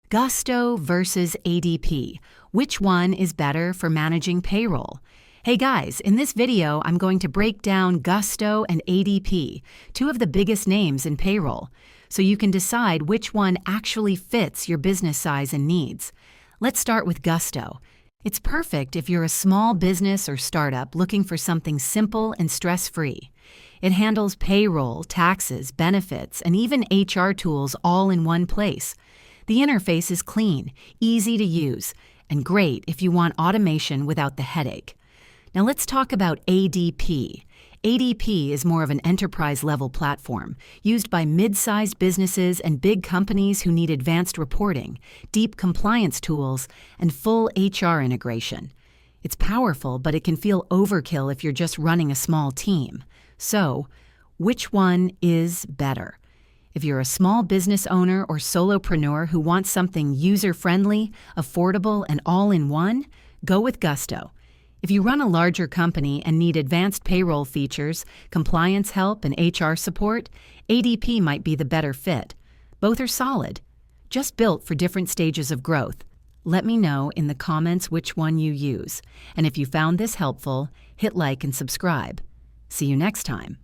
Gusto versus ADP. Which one is better for managing payroll? Hey guys, in this video, I'm going to break down Gusto and ADP, two of the biggest names in payroll, so you can decide which one actually fits your business size and needs. Let's start with Gusto. It's perfect if you're a small business or startup looking for something simple and stress-free. It handles payroll, taxes, benefits, and even HR tools all in one place. The interface is clean, easy to use, and great if you want automation without the headache. Now let's talk about ADP. ADP is more of an enterprise-level platform, used by mid-sized businesses and big companies who need advanced reporting, deep compliance tools, and full HR integration. It's powerful, but it can feel overkill if you're just running a small team. So, which one is better? If you're a small business owner or solopreneur who wants something user-friendly, affordable, and all-in-one, go with Gusto. If you run a larger company and need advanced payroll features, compliance help, and HR support, ADP might be the better fit. Both are solid, just built for different stages of growth. Let me know in the comments which one you use. And if you found this helpful, hit like and subscribe. See you next time.